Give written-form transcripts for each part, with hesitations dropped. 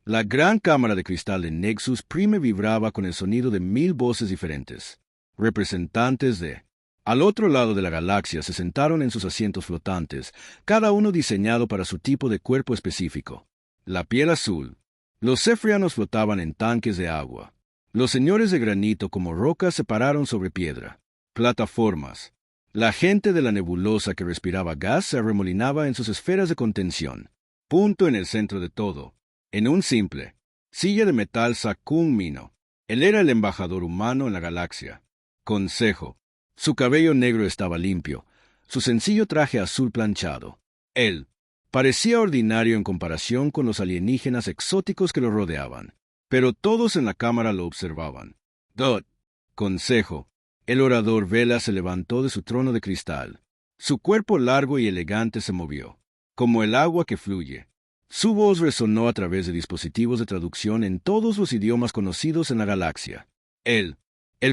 La gran cámara de cristal de Nexus Prime vibraba con el sonido de 1000 voces diferentes. Representantes de... Al otro lado de la galaxia se sentaron en sus asientos flotantes, cada uno diseñado para su tipo de cuerpo específico. La piel azul. Los Zefrianos flotaban en tanques de agua. Los señores de granito como rocas se pararon sobre piedra. Plataformas. La gente de la nebulosa que respiraba gas se arremolinaba en sus esferas de contención. Punto en el centro de todo. En un simple silla de metal Sakun Mino. Él era el embajador humano en la galaxia. Consejo. Su cabello negro estaba limpio, su sencillo traje azul planchado. Él parecía ordinario en comparación con los alienígenas exóticos que lo rodeaban, pero todos en la cámara lo observaban. Dot. Consejo. El orador Vela se levantó de su trono de cristal. Su cuerpo largo y elegante se movió, como el agua que fluye. Su voz resonó a través de dispositivos de traducción en todos los idiomas conocidos en la galaxia. El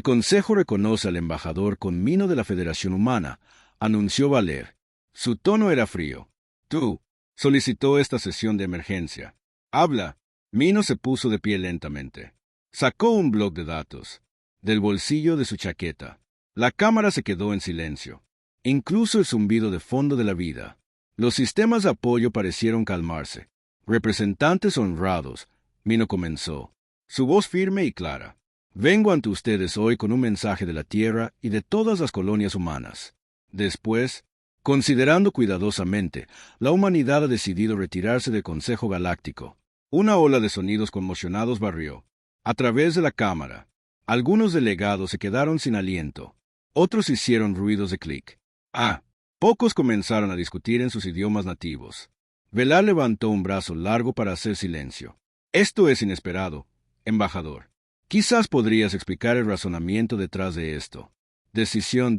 Consejo reconoce al embajador conmino de la Federación Humana, anunció Valer. Su tono era frío. Tú, solicitó esta sesión de emergencia. Habla. Mino se puso de pie lentamente. Sacó un bloc de datos del bolsillo de su chaqueta. La cámara se quedó en silencio. Incluso el zumbido de fondo de la vida. Los sistemas de apoyo parecieron calmarse. Representantes honrados, Mino comenzó, su voz firme y clara. Vengo ante ustedes hoy con un mensaje de la Tierra y de todas las colonias humanas. Después, considerando cuidadosamente, la humanidad ha decidido retirarse del Consejo Galáctico. Una ola de sonidos conmocionados barrió a través de la cámara. Algunos delegados se quedaron sin aliento. Otros hicieron ruidos de clic. Pocos comenzaron a discutir en sus idiomas nativos. Velar levantó un brazo largo para hacer silencio. Esto es inesperado, embajador. Quizás podrías explicar el razonamiento detrás de esto. Decisión .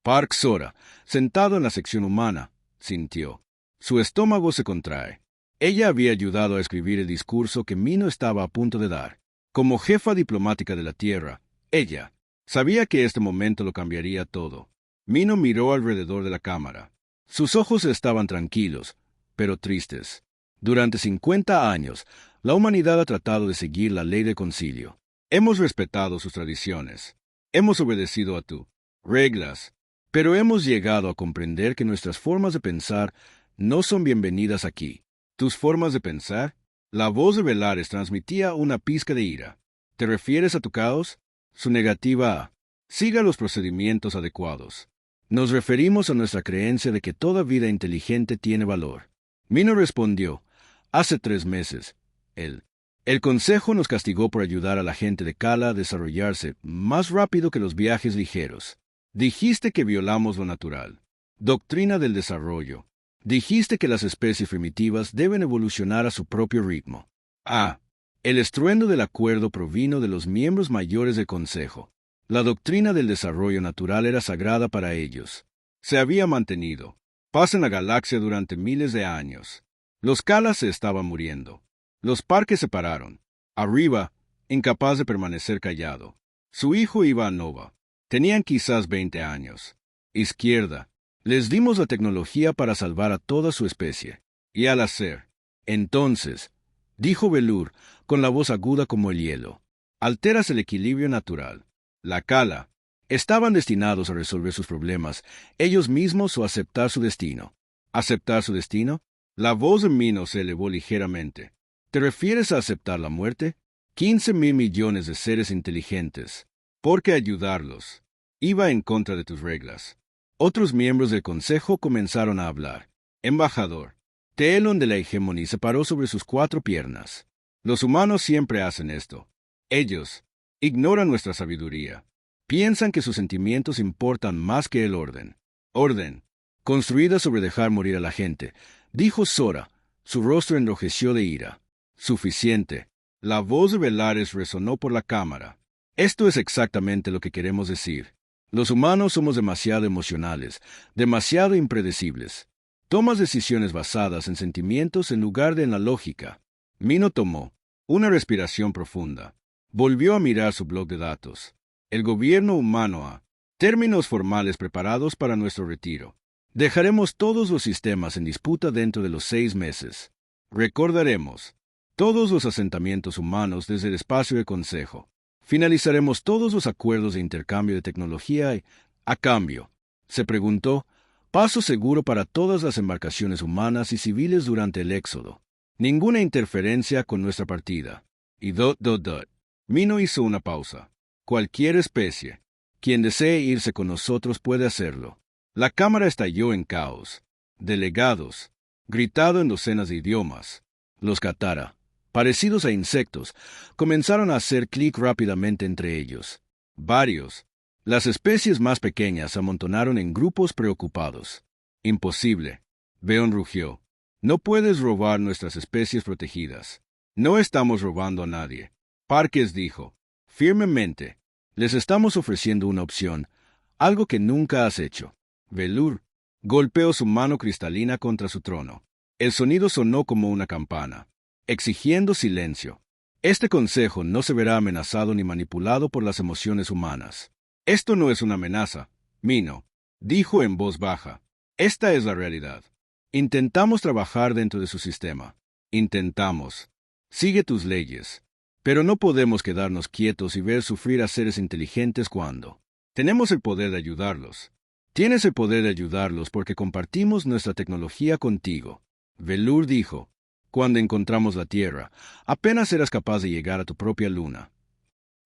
Park Sora, sentado en la sección humana, sintió. Su estómago se contrae. Ella había ayudado a escribir el discurso que Mino estaba a punto de dar. Como jefa diplomática de la Tierra, ella sabía que este momento lo cambiaría todo. Mino miró alrededor de la cámara. Sus ojos estaban tranquilos, pero tristes. Durante 50 años, la humanidad ha tratado de seguir la ley del concilio. Hemos respetado sus tradiciones. Hemos obedecido a tus reglas. Pero hemos llegado a comprender que nuestras formas de pensar no son bienvenidas aquí. ¿Tus formas de pensar? La voz de Velares transmitía una pizca de ira. ¿Te refieres a tu caos? Su negativa a siga los procedimientos adecuados. Nos referimos a nuestra creencia de que toda vida inteligente tiene valor. Mino respondió. Hace 3 meses, el Consejo nos castigó por ayudar a la gente de Kala a desarrollarse más rápido que los viajes ligeros. Dijiste que violamos lo natural. Doctrina del desarrollo. Dijiste que las especies primitivas deben evolucionar a su propio ritmo. El estruendo del acuerdo provino de los miembros mayores del Consejo. La doctrina del desarrollo natural era sagrada para ellos. Se había mantenido. Paz en la galaxia durante miles de años. Los Kalas se estaban muriendo. Los parques se pararon. Arriba, incapaz de permanecer callado. Su hijo iba a Nova. Tenían quizás 20 años. Izquierda. Les dimos la tecnología para salvar a toda su especie. Y al hacer, entonces, dijo Velur, con la voz aguda como el hielo, alteras el equilibrio natural. La Kala estaban destinados a resolver sus problemas ellos mismos o aceptar su destino. ¿Aceptar su destino? La voz de Mino se elevó ligeramente. ¿Te refieres a aceptar la muerte? 15.000 millones de seres inteligentes. ¿Por qué ayudarlos? Iba en contra de tus reglas. Otros miembros del Consejo comenzaron a hablar. Embajador, Teelon de la hegemonía se paró sobre sus 4 piernas. Los humanos siempre hacen esto. Ellos ignoran nuestra sabiduría. Piensan que sus sentimientos importan más que el orden. Orden, construida sobre dejar morir a la gente, dijo Sora. Su rostro enrojeció de ira. Suficiente. La voz de Velares resonó por la cámara. Esto es exactamente lo que queremos decir. Los humanos somos demasiado emocionales, demasiado impredecibles. Tomas decisiones basadas en sentimientos en lugar de en la lógica. Mino tomó una respiración profunda. Volvió a mirar su bloc de datos. El gobierno humano ha términos formales preparados para nuestro retiro. Dejaremos todos los sistemas en disputa dentro de los 6 meses. Recordaremos todos los asentamientos humanos desde el espacio del Consejo. Finalizaremos todos los acuerdos de intercambio de tecnología y, a cambio, se preguntó, paso seguro para todas las embarcaciones humanas y civiles durante el éxodo. Ninguna interferencia con nuestra partida. Y ... Mino hizo una pausa. Cualquier especie. Quien desee irse con nosotros puede hacerlo. La cámara estalló en caos. Delegados, gritado en docenas de idiomas. Los Katara, parecidos a insectos, comenzaron a hacer clic rápidamente entre ellos. Varios. Las especies más pequeñas se amontonaron en grupos preocupados. Imposible. Beon rugió. No puedes robar nuestras especies protegidas. No estamos robando a nadie. Parkes dijo, firmemente, les estamos ofreciendo una opción, algo que nunca has hecho. Velur golpeó su mano cristalina contra su trono. El sonido sonó como una campana, exigiendo silencio. Este consejo no se verá amenazado ni manipulado por las emociones humanas. Esto no es una amenaza, Mino, dijo en voz baja. Esta es la realidad. Intentamos trabajar dentro de su sistema. Intentamos. Sigue tus leyes. Pero no podemos quedarnos quietos y ver sufrir a seres inteligentes cuando tenemos el poder de ayudarlos. Tienes el poder de ayudarlos porque compartimos nuestra tecnología contigo. Velur dijo, cuando encontramos la Tierra, apenas eras capaz de llegar a tu propia luna.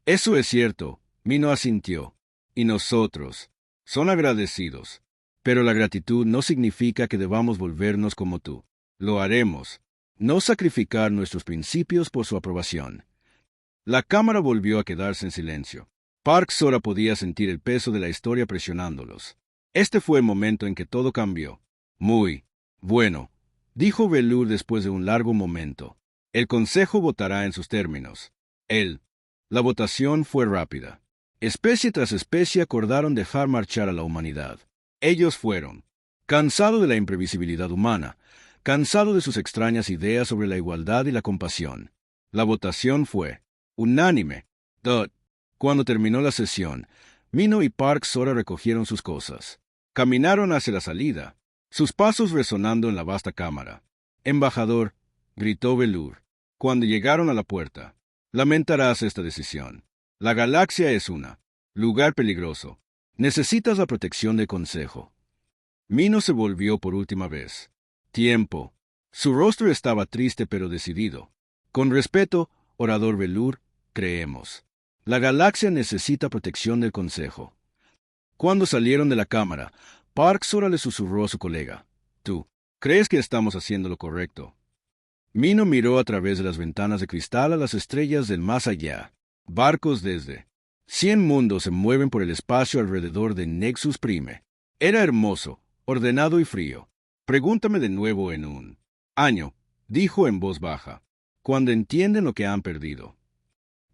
Eso es cierto, Mino asintió. Y nosotros, son agradecidos. Pero la gratitud no significa que debamos volvernos como tú. Lo haremos. No sacrificar nuestros principios por su aprobación. La cámara volvió a quedarse en silencio. Park Sora podía sentir el peso de la historia presionándolos. Este fue el momento en que todo cambió. Muy bueno, dijo Velur después de un largo momento. El Consejo votará en sus términos. La votación fue rápida. Especie tras especie acordaron dejar marchar a la humanidad. Ellos fueron. Cansado de la imprevisibilidad humana, cansado de sus extrañas ideas sobre la igualdad y la compasión. La votación fue unánime. Cuando terminó la sesión, Mino y Park Sora recogieron sus cosas. Caminaron hacia la salida, sus pasos resonando en la vasta cámara. Embajador, gritó Velur, cuando llegaron a la puerta. Lamentarás esta decisión. La galaxia es una lugar peligroso. Necesitas la protección del Consejo. Mino se volvió por última vez. Tiempo. Su rostro estaba triste pero decidido. Con respeto, orador Velur, creemos. La galaxia necesita protección del Consejo. Cuando salieron de la cámara, Park Sora le susurró a su colega. ¿Tú crees que estamos haciendo lo correcto? Mino miró a través de las ventanas de cristal a las estrellas del más allá. Barcos desde 100 mundos se mueven por el espacio alrededor de Nexus Prime. Era hermoso, ordenado y frío. Pregúntame de nuevo en un año, dijo en voz baja, cuando entienden lo que han perdido.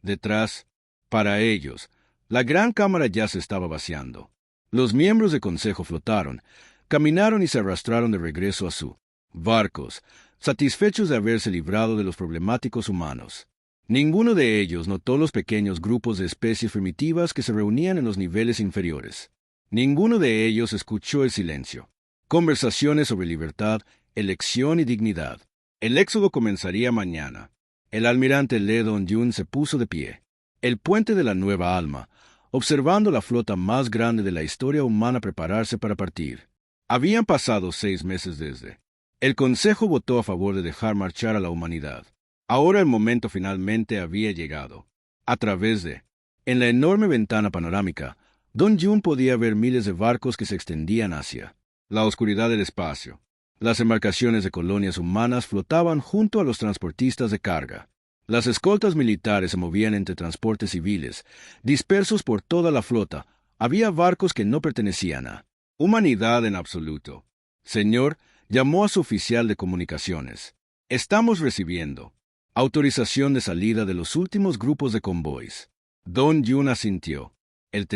Detrás, para ellos, la gran cámara ya se estaba vaciando. Los miembros del Consejo flotaron, caminaron y se arrastraron de regreso a sus barcos, satisfechos de haberse librado de los problemáticos humanos. Ninguno de ellos notó los pequeños grupos de especies primitivas que se reunían en los niveles inferiores. Ninguno de ellos escuchó el silencio. Conversaciones sobre libertad, elección y dignidad. El éxodo comenzaría mañana. El almirante Le Don-Yun se puso de pie. El puente de la Nueva Alma, observando la flota más grande de la historia humana prepararse para partir. Habían pasado 6 meses desde. El Consejo votó a favor de dejar marchar a la humanidad. Ahora el momento finalmente había llegado. A través de... En la enorme ventana panorámica, Don-Yun podía ver miles de barcos que se extendían hacia la oscuridad del espacio. Las embarcaciones de colonias humanas flotaban junto a los transportistas de carga. Las escoltas militares se movían entre transportes civiles, dispersos por toda la flota. Había barcos que no pertenecían a humanidad en absoluto. Señor, llamó a su oficial de comunicaciones. Estamos recibiendo autorización de salida de los últimos grupos de convoys. Don-Yun asintió. Él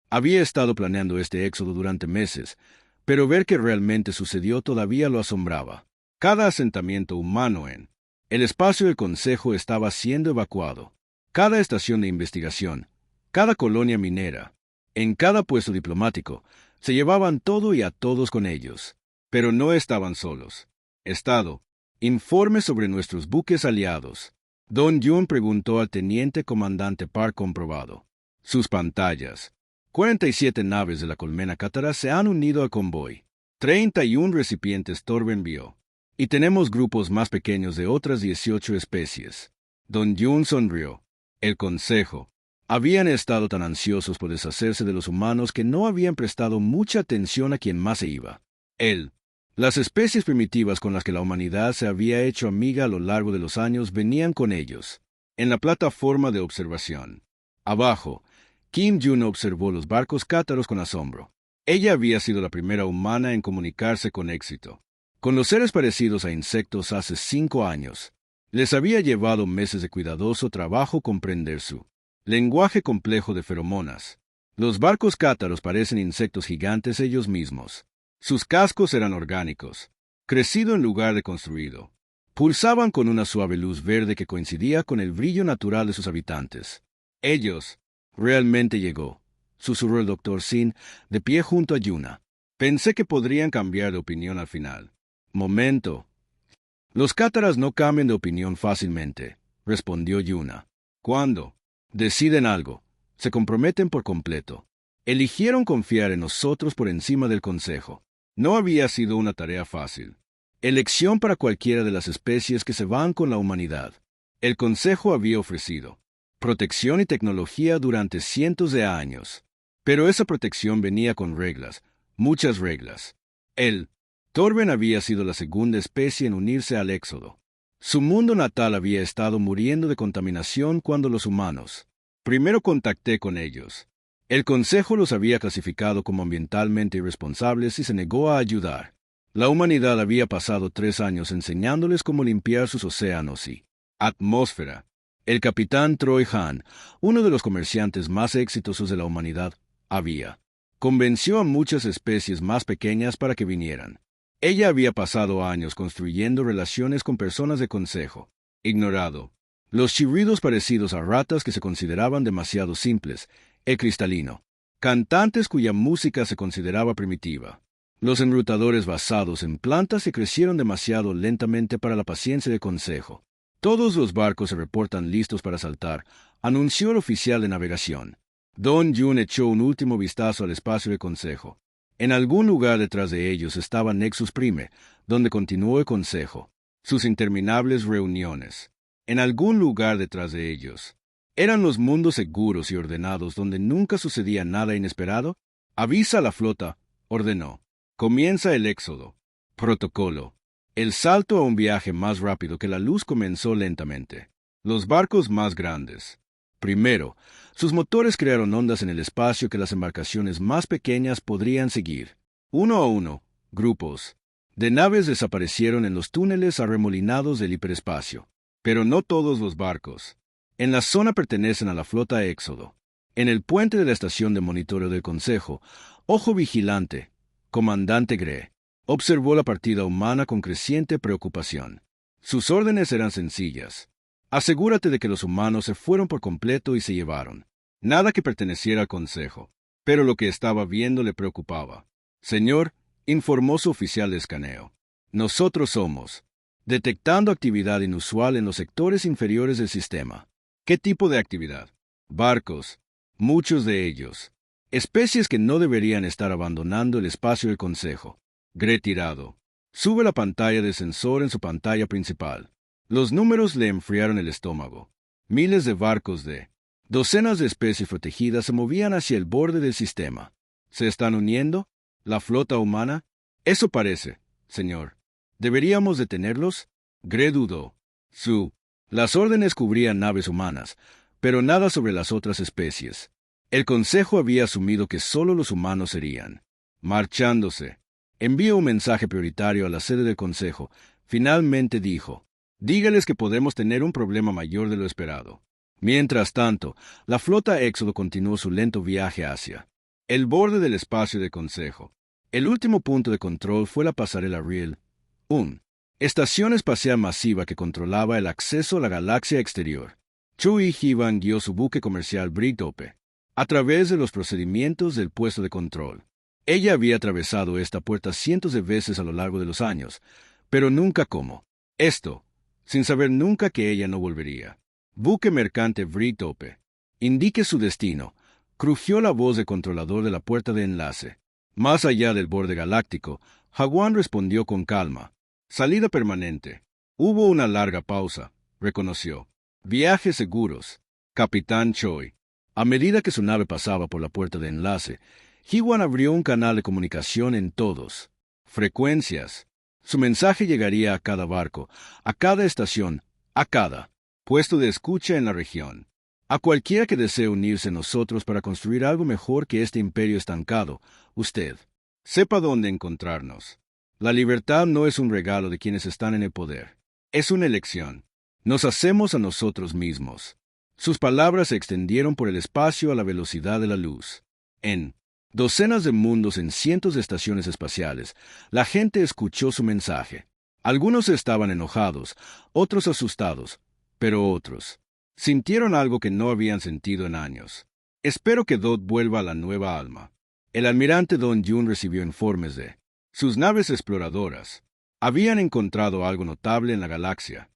había estado planeando este éxodo durante meses, pero ver que realmente sucedió todavía lo asombraba. Cada asentamiento humano en el espacio del Consejo estaba siendo evacuado. Cada estación de investigación, cada colonia minera, en cada puesto diplomático, se llevaban todo y a todos con ellos. Pero no estaban solos. Estado Informe sobre nuestros buques aliados. Don Jun preguntó al teniente comandante Park comprobado. Sus pantallas. 47 naves de la colmena cátara se han unido al convoy. 31 recipientes Torben vio. Y tenemos grupos más pequeños de otras 18 especies. Don Jun sonrió. El consejo. Habían estado tan ansiosos por deshacerse de los humanos que no habían prestado mucha atención a quien más se iba. Él. Las especies primitivas con las que la humanidad se había hecho amiga a lo largo de los años venían con ellos. En la plataforma de observación. Abajo, Kim Jun observó los barcos cátaros con asombro. Ella había sido la primera humana en comunicarse con éxito con los seres parecidos a insectos hace 5 años. Les había llevado meses de cuidadoso trabajo comprender su lenguaje complejo de feromonas. Los barcos cátaros parecen insectos gigantes ellos mismos. Sus cascos eran orgánicos, crecido en lugar de construido. Pulsaban con una suave luz verde que coincidía con el brillo natural de sus habitantes. Ellos. Realmente llegó, susurró el doctor Sin, de pie junto a Yuna. Pensé que podrían cambiar de opinión al final. Momento. Los cátaras no cambian de opinión fácilmente, respondió Yuna. Cuando deciden algo, se comprometen por completo. Eligieron confiar en nosotros por encima del consejo. No había sido una tarea fácil. Elección para cualquiera de las especies que se van con la humanidad. El consejo había ofrecido protección y tecnología durante cientos de años. Pero esa protección venía con reglas, muchas reglas. Torben había sido la segunda especie en unirse al éxodo. Su mundo natal había estado muriendo de contaminación cuando los humanos. Primero contacté con ellos. El consejo los había clasificado como ambientalmente irresponsables y se negó a ayudar. La humanidad había pasado 3 años enseñándoles cómo limpiar sus océanos y atmósfera. El capitán Troy Han, uno de los comerciantes más exitosos de la humanidad, convenció a muchas especies más pequeñas para que vinieran. Ella había pasado años construyendo relaciones con personas de consejo. Ignorado. Los chirridos parecidos a ratas que se consideraban demasiado simples, el cristalino. Cantantes cuya música se consideraba primitiva. Los enrutadores basados en plantas que crecieron demasiado lentamente para la paciencia del consejo. Todos los barcos se reportan listos para saltar, anunció el oficial de navegación. Don Jun echó un último vistazo al espacio del consejo. En algún lugar detrás de ellos estaba Nexus Prime, donde continuó el consejo. Sus interminables reuniones. En algún lugar detrás de ellos. ¿Eran los mundos seguros y ordenados donde nunca sucedía nada inesperado? Avisa a la flota, ordenó. Comienza el éxodo. Protocolo. El salto a un viaje más rápido que la luz comenzó lentamente. Los barcos más grandes. Primero, sus motores crearon ondas en el espacio que las embarcaciones más pequeñas podrían seguir. Uno a uno, grupos de naves desaparecieron en los túneles arremolinados del hiperespacio. Pero no todos los barcos. En la zona pertenecen a la flota Éxodo. En el puente de la estación de monitoreo del Consejo, Ojo Vigilante, comandante Gre, observó la partida humana con creciente preocupación. Sus órdenes eran sencillas. Asegúrate de que los humanos se fueron por completo y se llevaron nada que perteneciera al Consejo. Pero lo que estaba viendo le preocupaba. Señor, informó su oficial de escaneo. Nosotros somos detectando actividad inusual en los sectores inferiores del sistema. ¿Qué tipo de actividad? Barcos. Muchos de ellos. Especies que no deberían estar abandonando el espacio del Consejo. Gre tirado. Sube la pantalla de sensor en su pantalla principal. Los números le enfriaron el estómago. Miles de barcos de docenas de especies protegidas se movían hacia el borde del sistema. ¿Se están uniendo? ¿La flota humana? Eso parece, señor. ¿Deberíamos detenerlos? Gre dudó. Las órdenes cubrían naves humanas, pero nada sobre las otras especies. El Consejo había asumido que solo los humanos serían. Marchándose. Envió un mensaje prioritario a la sede del Consejo. Finalmente dijo, dígales que podemos tener un problema mayor de lo esperado. Mientras tanto, la flota Éxodo continuó su lento viaje hacia el borde del espacio del Consejo. El último punto de control fue la pasarela Riel 1, estación espacial masiva que controlaba el acceso a la galaxia exterior. Chui Hiban guió su buque comercial Britope a través de los procedimientos del puesto de control. Ella había atravesado esta puerta cientos de veces a lo largo de los años, pero nunca como Esto, sin saber nunca que ella no volvería. Buque mercante Vritope. Indique su destino. Crujió la voz del controlador de la puerta de enlace. Más allá del borde galáctico, Jaguán respondió con calma. Salida permanente. Hubo una larga pausa. Reconoció. Viajes seguros. Capitán Choi. A medida que su nave pasaba por la puerta de enlace, Jiwan abrió un canal de comunicación en todos. Frecuencias. Su mensaje llegaría a cada barco, a cada estación, a cada puesto de escucha en la región. A cualquiera que desee unirse a nosotros para construir algo mejor que este imperio estancado, usted, sepa dónde encontrarnos. La libertad no es un regalo de quienes están en el poder. Es una elección. Nos hacemos a nosotros mismos. Sus palabras se extendieron por el espacio a la velocidad de la luz. En docenas de mundos en cientos de estaciones espaciales, la gente escuchó su mensaje. Algunos estaban enojados, otros asustados, pero otros sintieron algo que no habían sentido en años. Espero que Dot vuelva a la nueva alma. El almirante Don Jun recibió informes de sus naves exploradoras. Habían encontrado algo notable en la galaxia.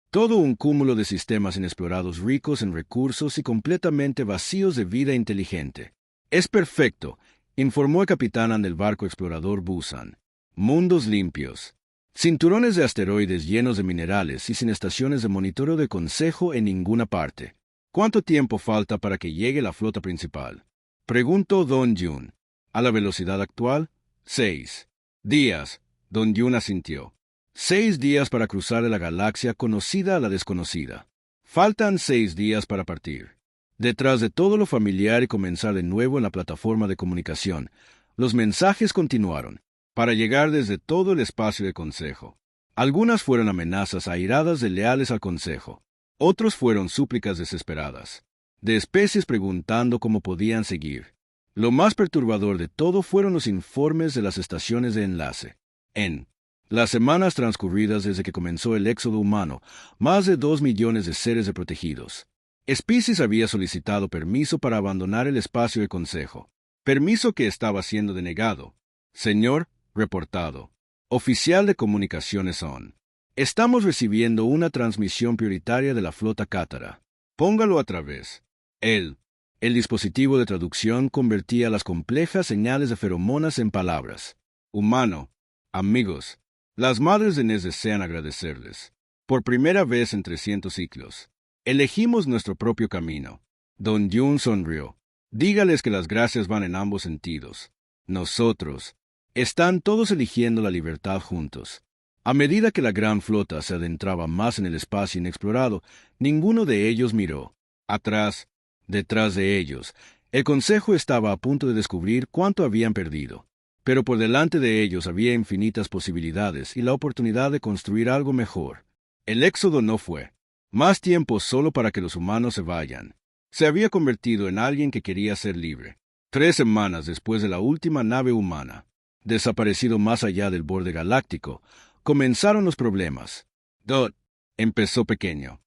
Todo un cúmulo de sistemas inexplorados ricos en recursos y completamente vacíos de vida inteligente. Es perfecto, informó el capitán del barco explorador Busan. Mundos limpios. Cinturones de asteroides llenos de minerales y sin estaciones de monitoreo de consejo en ninguna parte. ¿Cuánto tiempo falta para que llegue la flota principal? Preguntó Don Jun. ¿A la velocidad actual? 6 días. Don Jun asintió. 6 días para cruzar de la galaxia conocida a la desconocida. Faltan 6 días para partir. Detrás de todo lo familiar y comenzar de nuevo en la plataforma de comunicación, los mensajes continuaron, para llegar desde todo el espacio de consejo. Algunas fueron amenazas airadas de leales al consejo. Otros fueron súplicas desesperadas, de especies preguntando cómo podían seguir. Lo más perturbador de todo fueron los informes de las estaciones de enlace. En las semanas transcurridas desde que comenzó el éxodo humano, más de 2 millones de seres protegidos. Species había solicitado permiso para abandonar el espacio de consejo. Permiso que estaba siendo denegado. Señor, reportado. Oficial de comunicaciones on. Estamos recibiendo una transmisión prioritaria de la flota cátara. Póngalo a través. El dispositivo de traducción convertía las complejas señales de feromonas en palabras. Humano. Amigos. Las madres de Nes desean agradecerles. Por primera vez en 300 ciclos. Elegimos nuestro propio camino. Don Jun sonrió. Dígales que las gracias van en ambos sentidos. Nosotros. Están todos eligiendo la libertad juntos. A medida que la gran flota se adentraba más en el espacio inexplorado, ninguno de ellos miró. Atrás, detrás de ellos, el consejo estaba a punto de descubrir cuánto habían perdido. Pero por delante de ellos había infinitas posibilidades y la oportunidad de construir algo mejor. El éxodo no fue más tiempo solo para que los humanos se vayan. Se había convertido en alguien que quería ser libre. 3 semanas después de la última nave humana, desaparecido más allá del borde galáctico, comenzaron los problemas. Dot empezó pequeño.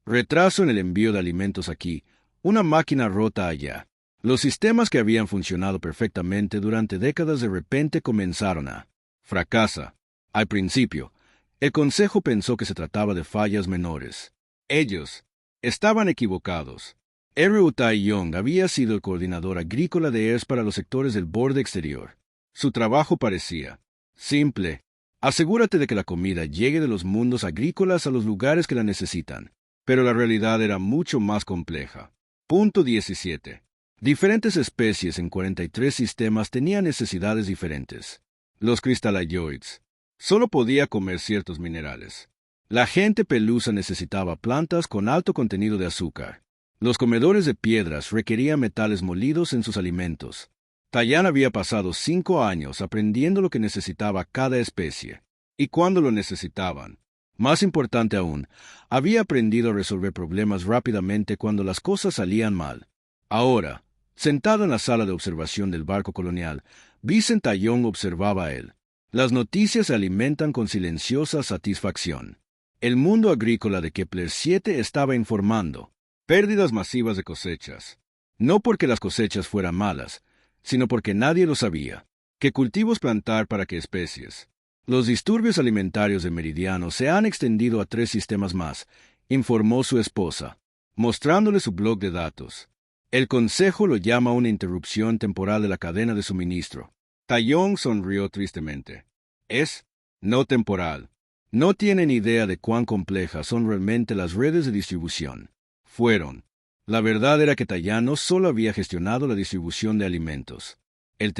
Retraso en el envío de alimentos aquí, una máquina rota allá. Los sistemas que habían funcionado perfectamente durante décadas de repente comenzaron a fracasar. Al principio, el consejo pensó que se trataba de fallas menores. Ellos estaban equivocados. R.U. Tai-Yong había sido el coordinador agrícola de ERS para los sectores del borde exterior. Su trabajo parecía simple. Asegúrate de que la comida llegue de los mundos agrícolas a los lugares que la necesitan. Pero la realidad era mucho más compleja. Punto 17. Diferentes especies en 43 sistemas tenían necesidades diferentes. Los cristaloides solo podía comer ciertos minerales. La gente pelusa necesitaba plantas con alto contenido de azúcar. Los comedores de piedras requerían metales molidos en sus alimentos. Tayan había pasado 5 años aprendiendo lo que necesitaba cada especie. Y cuando lo necesitaban, más importante aún, había aprendido a resolver problemas rápidamente cuando las cosas salían mal. Ahora, sentado en la sala de observación del barco colonial, Vincent Taillon observaba a él. Las noticias se alimentan con silenciosa satisfacción. El mundo agrícola de Kepler 7 estaba informando. Pérdidas masivas de cosechas. No porque las cosechas fueran malas, sino porque nadie lo sabía. ¿Qué cultivos plantar para qué especies? Los disturbios alimentarios de Meridiano se han extendido a 3 sistemas más, informó su esposa, mostrándole su blog de datos. El consejo lo llama una interrupción temporal de la cadena de suministro. Taeyong sonrió tristemente. Es no temporal. No tienen idea de cuán complejas son realmente las redes de distribución. La verdad era que Taiyang no solo había gestionado la distribución de alimentos. Él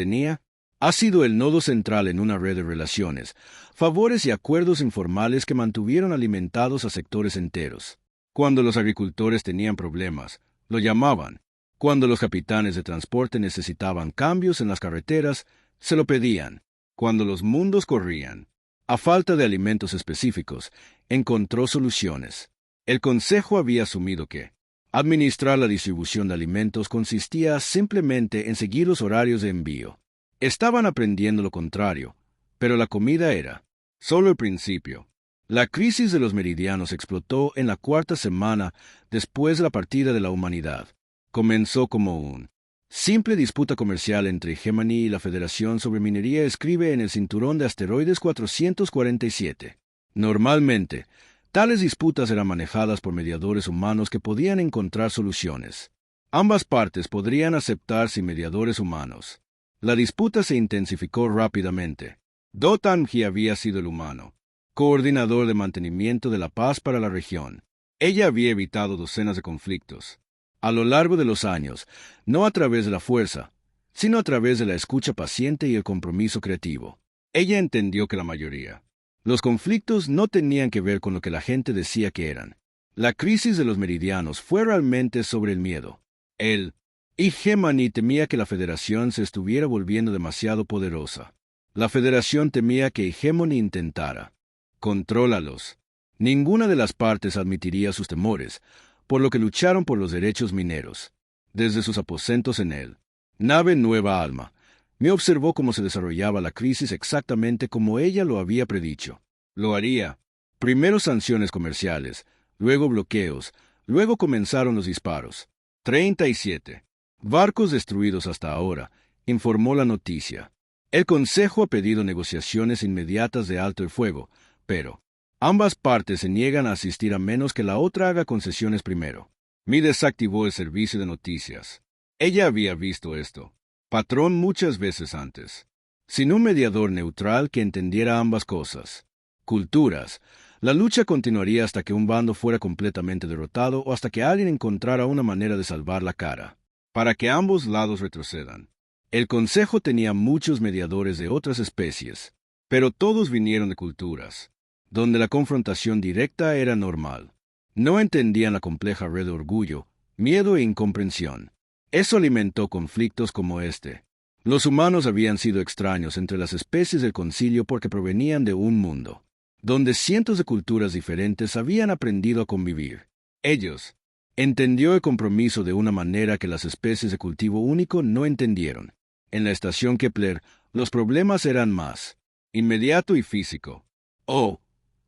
ha sido el nodo central en una red de relaciones, favores y acuerdos informales que mantuvieron alimentados a sectores enteros. Cuando los agricultores tenían problemas, lo llamaban. Cuando los capitanes de transporte necesitaban cambios en las carreteras, se lo pedían. Cuando los mundos corrían, a falta de alimentos específicos, encontró soluciones. El Consejo había asumido que administrar la distribución de alimentos consistía simplemente en seguir los horarios de envío. Estaban aprendiendo lo contrario, pero la comida era solo el principio. La crisis de los meridianos explotó en la 4ª semana después de la partida de la humanidad. Comenzó como un simple disputa comercial entre Gemini y la Federación sobre Minería, escribe en el cinturón de asteroides 447. Normalmente, tales disputas eran manejadas por mediadores humanos que podían encontrar soluciones. Ambas partes podrían aceptar sin mediadores humanos. La disputa se intensificó rápidamente. Do Tan-ji había sido el humano, coordinador de mantenimiento de la paz para la región. Ella había evitado docenas de conflictos. A lo largo de los años, no a través de la fuerza, sino a través de la escucha paciente y el compromiso creativo. Ella entendió que la mayoría. Los conflictos no tenían que ver con lo que la gente decía que eran. La crisis de los meridianos fue realmente sobre el miedo. Y Gemini temía que la Federación se estuviera volviendo demasiado poderosa. La Federación temía que Hegemony intentara contrólalos. Ninguna de las partes admitiría sus temores, por lo que lucharon por los derechos mineros. Desde sus aposentos en el nave Nueva Alma, me observó cómo se desarrollaba la crisis exactamente como ella lo había predicho. Lo haría. Primero sanciones comerciales, luego bloqueos, luego comenzaron los disparos. 37. Barcos destruidos hasta ahora, informó la noticia. El Consejo ha pedido negociaciones inmediatas de alto el fuego, pero ambas partes se niegan a asistir a menos que la otra haga concesiones primero. Mi desactivó el servicio de noticias. Ella había visto esto, patrón, muchas veces antes. Sin un mediador neutral que entendiera ambas cosas. Culturas. La lucha continuaría hasta que un bando fuera completamente derrotado o hasta que alguien encontrara una manera de salvar la cara. Para que ambos lados retrocedan. El Consejo tenía muchos mediadores de otras especies, pero todos vinieron de culturas donde la confrontación directa era normal. No entendían la compleja red de orgullo, miedo e incomprensión. Eso alimentó conflictos como este. Los humanos habían sido extraños entre las especies del concilio porque provenían de un mundo donde cientos de culturas diferentes habían aprendido a convivir. Ellos entendió el compromiso de una manera que las especies de cultivo único no entendieron. En la estación Kepler, los problemas eran más inmediato y físico.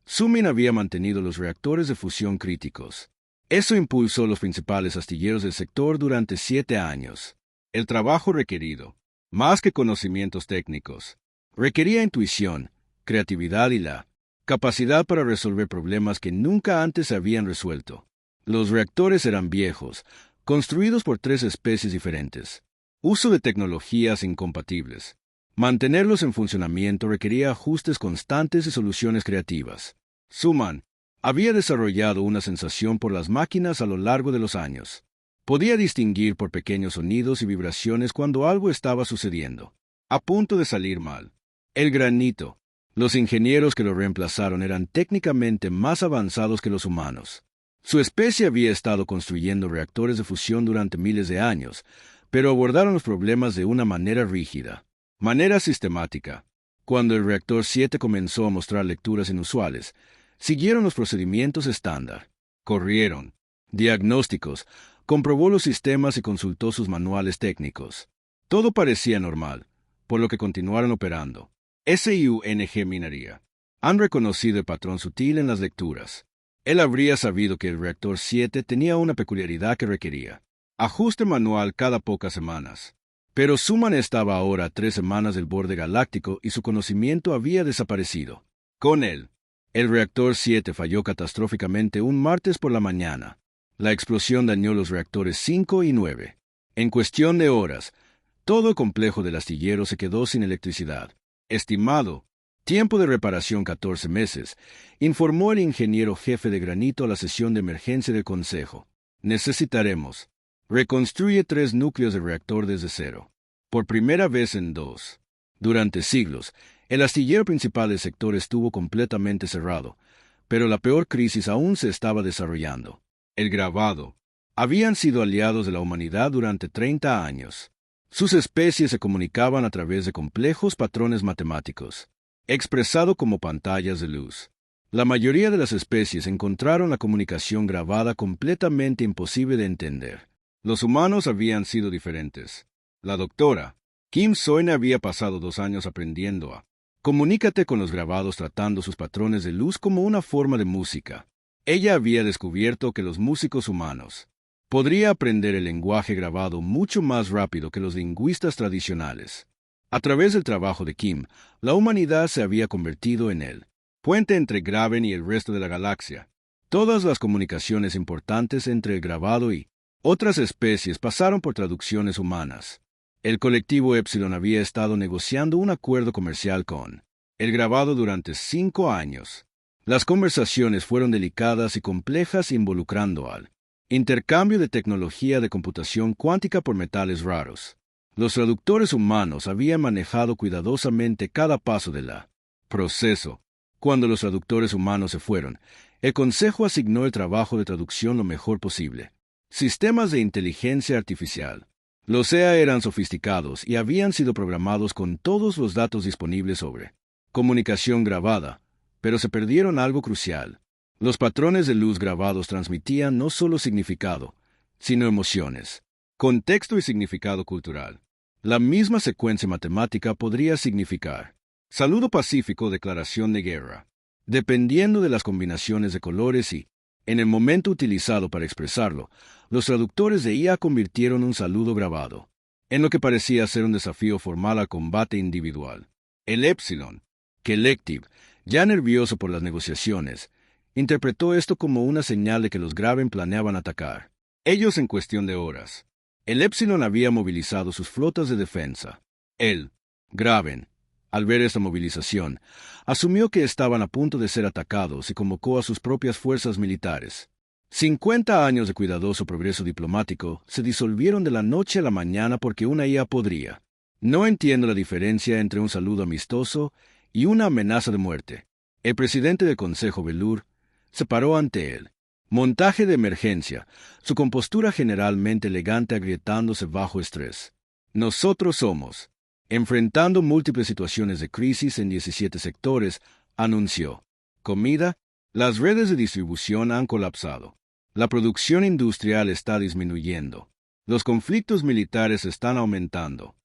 Sumin había mantenido los reactores de fusión críticos. Eso impulsó los principales astilleros del sector durante 7 años. El trabajo requerido, más que conocimientos técnicos, requería intuición, creatividad y la capacidad para resolver problemas que nunca antes se habían resuelto. Los reactores eran viejos, construidos por 3 especies diferentes. Uso de tecnologías incompatibles. Mantenerlos en funcionamiento requería ajustes constantes y soluciones creativas. Suman había desarrollado una sensación por las máquinas a lo largo de los años. Podía distinguir por pequeños sonidos y vibraciones cuando algo estaba sucediendo, a punto de salir mal. El granito. Los ingenieros que lo reemplazaron eran técnicamente más avanzados que los humanos. Su especie había estado construyendo reactores de fusión durante miles de años, pero abordaron los problemas de una manera rígida, manera sistemática. Cuando el reactor 7 comenzó a mostrar lecturas inusuales, siguieron los procedimientos estándar. Corrieron diagnósticos, comprobó los sistemas y consultó sus manuales técnicos. Todo parecía normal, por lo que continuaron operando. SUNG Minería. Han reconocido el patrón sutil en las lecturas. Él habría sabido que el reactor 7 tenía una peculiaridad que requería ajuste manual cada pocas semanas. Pero Suman estaba ahora a 3 semanas del borde galáctico y su conocimiento había desaparecido. Con él, el reactor 7 falló catastróficamente un martes por la mañana. La explosión dañó los reactores 5 y 9. En cuestión de horas, todo el complejo del astillero se quedó sin electricidad. Estimado tiempo de reparación 14 meses, informó el ingeniero jefe de Granito a la sesión de emergencia del Consejo. Necesitaremos. Reconstruye 3 núcleos de reactor desde cero. Por primera vez en 2. Durante siglos, el astillero principal del sector estuvo completamente cerrado, pero la peor crisis aún se estaba desarrollando. El grabado. Habían sido aliados de la humanidad durante 30 años. Sus especies se comunicaban a través de complejos patrones matemáticos, expresado como pantallas de luz. La mayoría de las especies encontraron la comunicación grabada completamente imposible de entender. Los humanos habían sido diferentes. La doctora Kim Soine había pasado 2 años aprendiendo a comunícate con los grabados tratando sus patrones de luz como una forma de música. Ella había descubierto que los músicos humanos podría aprender el lenguaje grabado mucho más rápido que los lingüistas tradicionales. A través del trabajo de Kim, la humanidad se había convertido en el puente entre Graven y el resto de la galaxia. Todas las comunicaciones importantes entre el grabado y otras especies pasaron por traducciones humanas. El colectivo Epsilon había estado negociando un acuerdo comercial con el grabado durante 5 años. Las conversaciones fueron delicadas y complejas involucrando al intercambio de tecnología de computación cuántica por metales raros. Los traductores humanos habían manejado cuidadosamente cada paso del proceso. Cuando los traductores humanos se fueron, el Consejo asignó el trabajo de traducción lo mejor posible. Sistemas de inteligencia artificial. Los EA eran sofisticados y habían sido programados con todos los datos disponibles sobre comunicación grabada, pero se perdieron algo crucial. Los patrones de luz grabados transmitían no solo significado, sino emociones, contexto y significado cultural. La misma secuencia matemática podría significar saludo pacífico, declaración de guerra, dependiendo de las combinaciones de colores y, en el momento utilizado para expresarlo, los traductores de IA convirtieron un saludo grabado en lo que parecía ser un desafío formal al combate individual. El Epsilon Collective, ya nervioso por las negociaciones, interpretó esto como una señal de que los Graven planeaban atacar. Ellos en cuestión de horas. El Epsilon había movilizado sus flotas de defensa. El Graven, al ver esta movilización, asumió que estaban a punto de ser atacados y convocó a sus propias fuerzas militares. 50 años de cuidadoso progreso diplomático se disolvieron de la noche a la mañana porque una IA podría. No entiendo la diferencia entre un saludo amistoso y una amenaza de muerte. El presidente del Consejo Velur se paró ante él. Montaje de emergencia, su compostura generalmente elegante agrietándose bajo estrés. Nosotros somos, enfrentando múltiples situaciones de crisis en 17 sectores, anunció. Comida, las redes de distribución han colapsado. La producción industrial está disminuyendo. Los conflictos militares están aumentando.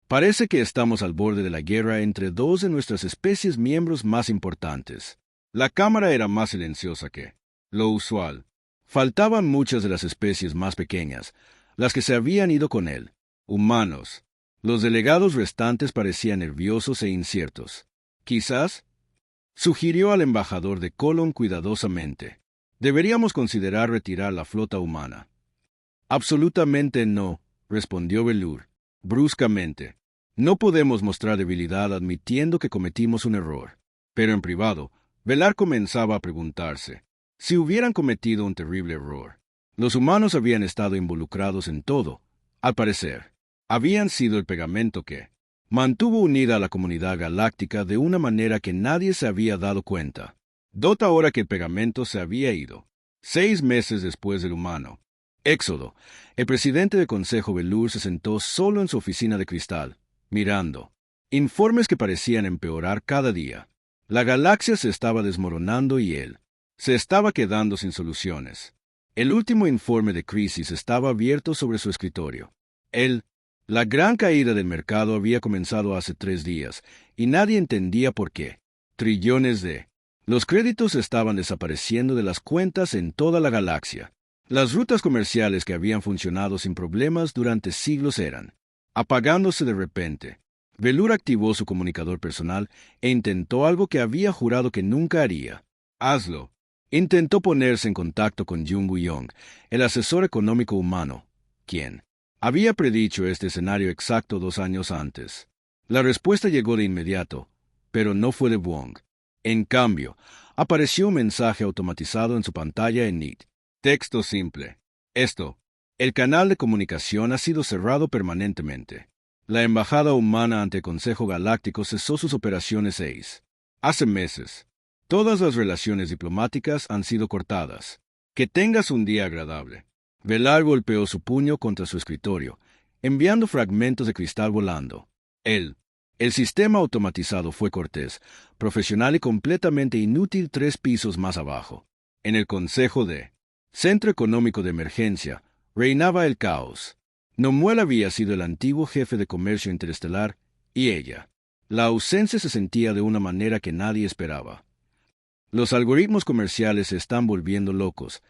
Parece que estamos al borde de la guerra entre 2 de nuestras especies miembros más importantes. La cámara era más silenciosa que lo usual. Faltaban muchas de las especies más pequeñas, las que se habían ido con él. Humanos. Los delegados restantes parecían nerviosos e inciertos. Quizás, sugirió al embajador de Colon cuidadosamente, deberíamos considerar retirar la flota humana. Absolutamente no, respondió Velur, bruscamente. No podemos mostrar debilidad admitiendo que cometimos un error. Pero en privado, Velar comenzaba a preguntarse si hubieran cometido un terrible error. Los humanos habían estado involucrados en todo, al parecer. Habían sido el pegamento que mantuvo unida a la comunidad galáctica de una manera que nadie se había dado cuenta. Dota ahora que el pegamento se había ido. 6 meses después del humano éxodo, el presidente del Consejo Velur se sentó solo en su oficina de cristal, mirando informes que parecían empeorar cada día. La galaxia se estaba desmoronando y él se estaba quedando sin soluciones. El último informe de crisis estaba abierto sobre su escritorio. La gran caída del mercado había comenzado hace 3 días, y nadie entendía por qué. Trillones de los créditos estaban desapareciendo de las cuentas en toda la galaxia. Las rutas comerciales que habían funcionado sin problemas durante siglos eran apagándose de repente. Velur activó su comunicador personal e intentó algo que había jurado que nunca haría. Hazlo. Intentó ponerse en contacto con Jung Woo-young, el asesor económico humano, quien había predicho este escenario exacto 2 años antes. La respuesta llegó de inmediato, pero no fue de Wong. En cambio, apareció un mensaje automatizado en su pantalla en NIT. Texto simple. Esto. El canal de comunicación ha sido cerrado permanentemente. La embajada humana ante el Consejo Galáctico cesó sus operaciones 6. Hace meses. Todas las relaciones diplomáticas han sido cortadas. Que tengas un día agradable. Velar golpeó su puño contra su escritorio, enviando fragmentos de cristal volando. El sistema automatizado fue cortés, profesional y completamente inútil 3 pisos más abajo. En el Consejo de Centro Económico de Emergencia, reinaba el caos. Nomuel había sido el antiguo jefe de comercio interestelar, y ella. La ausencia se sentía de una manera que nadie esperaba. Los algoritmos comerciales se están volviendo locos,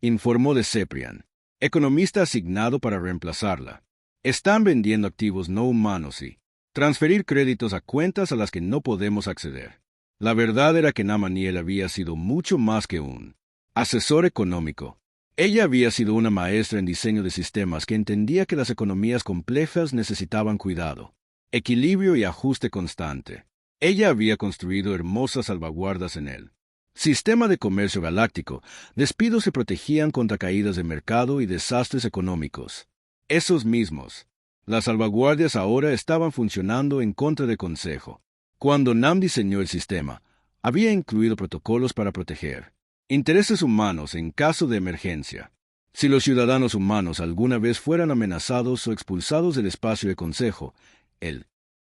informó de Ceprian, economista asignado para reemplazarla. Están vendiendo activos no humanos y transferir créditos a cuentas a las que no podemos acceder. La verdad era que Namaniel había sido mucho más que un asesor económico. Ella había sido una maestra en diseño de sistemas que entendía que las economías complejas necesitaban cuidado, equilibrio y ajuste constante. Ella había construido hermosas salvaguardas en él. Sistema de comercio galáctico, despidos se protegían contra caídas de mercado y desastres económicos. Esos mismos. Las salvaguardias ahora estaban funcionando en contra del Consejo. Cuando Nam diseñó el sistema, había incluido protocolos para proteger intereses humanos en caso de emergencia. Si los ciudadanos humanos alguna vez fueran amenazados o expulsados del espacio de Consejo,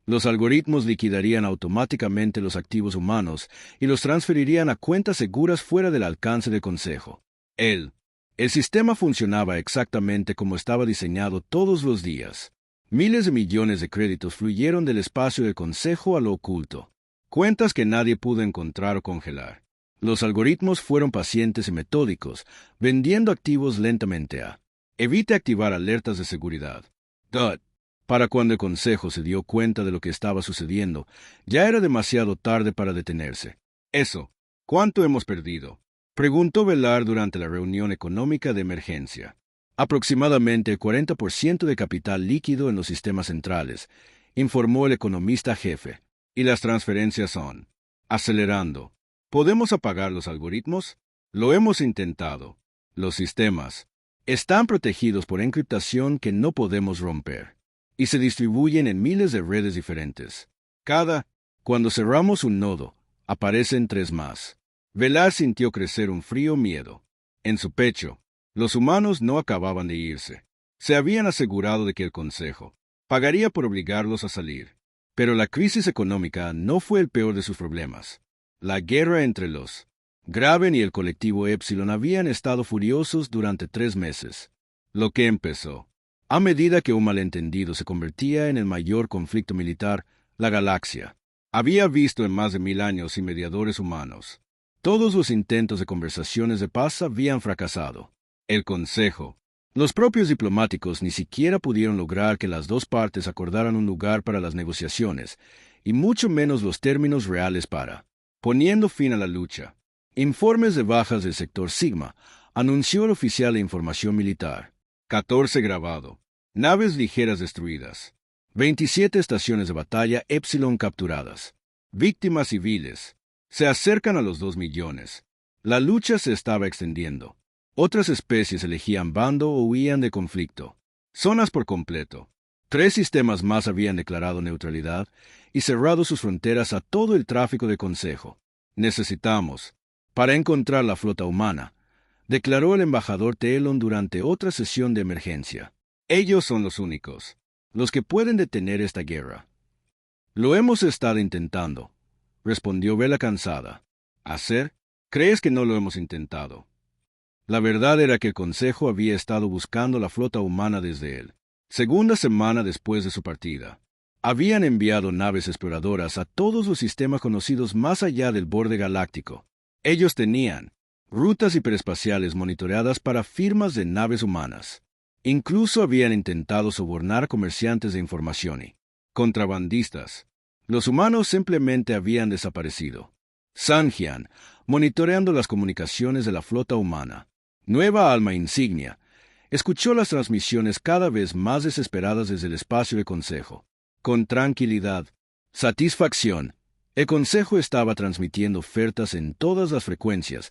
los algoritmos liquidarían automáticamente los activos humanos y los transferirían a cuentas seguras fuera del alcance del Consejo. El sistema funcionaba exactamente como estaba diseñado todos los días. Miles de millones de créditos fluyeron del espacio del Consejo a lo oculto, cuentas que nadie pudo encontrar o congelar. Los algoritmos fueron pacientes y metódicos, vendiendo activos lentamente a evite activar alertas de seguridad. Para cuando el Consejo se dio cuenta de lo que estaba sucediendo, ya era demasiado tarde para detenerse. ¿Cuánto hemos perdido?, preguntó Velar durante la reunión económica de emergencia. Aproximadamente el 40% de capital líquido en los sistemas centrales, informó el economista jefe, y las transferencias son acelerando. ¿Podemos apagar los algoritmos? Lo hemos intentado. Los sistemas están protegidos por encriptación que no podemos romper, y se distribuyen en miles de redes diferentes. Cuando cerramos un nodo, aparecen 3 más. Velar sintió crecer un frío miedo en su pecho. Los humanos no acababan de irse. Se habían asegurado de que el Consejo pagaría por obligarlos a salir. Pero la crisis económica no fue el peor de sus problemas. La guerra entre los Graven y el colectivo Epsilon habían estado furiosos durante 3 meses. Lo que empezó a medida que un malentendido se convertía en el mayor conflicto militar, la galaxia había visto en más de 1000 años sin mediadores humanos. Todos los intentos de conversaciones de paz habían fracasado. El Consejo, los propios diplomáticos ni siquiera pudieron lograr que las 2 partes acordaran un lugar para las negociaciones, y mucho menos los términos reales para poniendo fin a la lucha. Informes de bajas del sector Sigma, anunció el oficial de información militar. 14 grabado. Naves ligeras destruidas. 27 estaciones de batalla Epsilon capturadas. Víctimas civiles. Se acercan a los 2 millones. La lucha se estaba extendiendo. Otras especies elegían bando o huían de conflicto. Zonas por completo. 3 sistemas más habían declarado neutralidad y cerrado sus fronteras a todo el tráfico del Consejo. Necesitamos, para encontrar la flota humana, declaró el embajador Telon durante otra sesión de emergencia. Ellos son los únicos, los que pueden detener esta guerra. Lo hemos estado intentando, respondió Vela cansada. ¿Hacer? ¿Crees que no lo hemos intentado? La verdad era que el Consejo había estado buscando la flota humana desde el segunda semana después de su partida. Habían enviado naves exploradoras a todos los sistemas conocidos más allá del borde galáctico. Ellos tenían rutas hiperespaciales monitoreadas para firmas de naves humanas. Incluso habían intentado sobornar comerciantes de información y contrabandistas. Los humanos simplemente habían desaparecido. Sanjian, monitoreando las comunicaciones de la flota humana, nueva alma insignia, escuchó las transmisiones cada vez más desesperadas desde el espacio de Consejo. Con tranquilidad, satisfacción, el Consejo estaba transmitiendo ofertas en todas las frecuencias,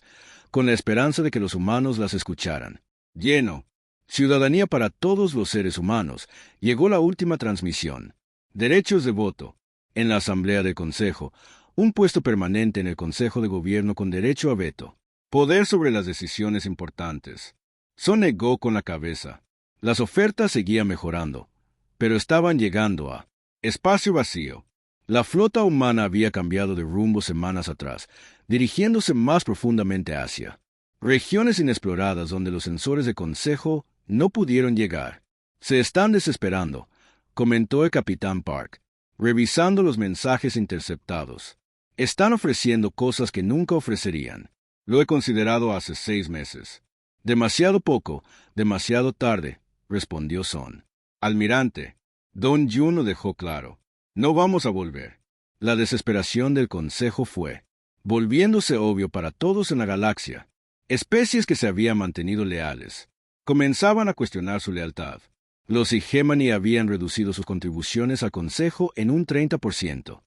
con la esperanza de que los humanos las escucharan. Lleno. Ciudadanía para todos los seres humanos. Llegó la última transmisión. Derechos de voto. En la Asamblea del Consejo, un puesto permanente en el Consejo de Gobierno con derecho a veto. Poder sobre las decisiones importantes. Son negó con la cabeza. Las ofertas seguían mejorando, pero estaban llegando a espacio vacío. La flota humana había cambiado de rumbo semanas atrás, dirigiéndose más profundamente hacia regiones inexploradas donde los sensores de Consejo no pudieron llegar. Se están desesperando, comentó el capitán Park, revisando los mensajes interceptados. Están ofreciendo cosas que nunca ofrecerían. Lo he considerado hace 6 meses. Demasiado poco, demasiado tarde, respondió Son. Almirante, Don Jun lo dejó claro. No vamos a volver. La desesperación del Consejo fue, volviéndose obvio para todos en la galaxia. Especies que se habían mantenido leales comenzaban a cuestionar su lealtad. Los Hegemony habían reducido sus contribuciones al Consejo en un 30%.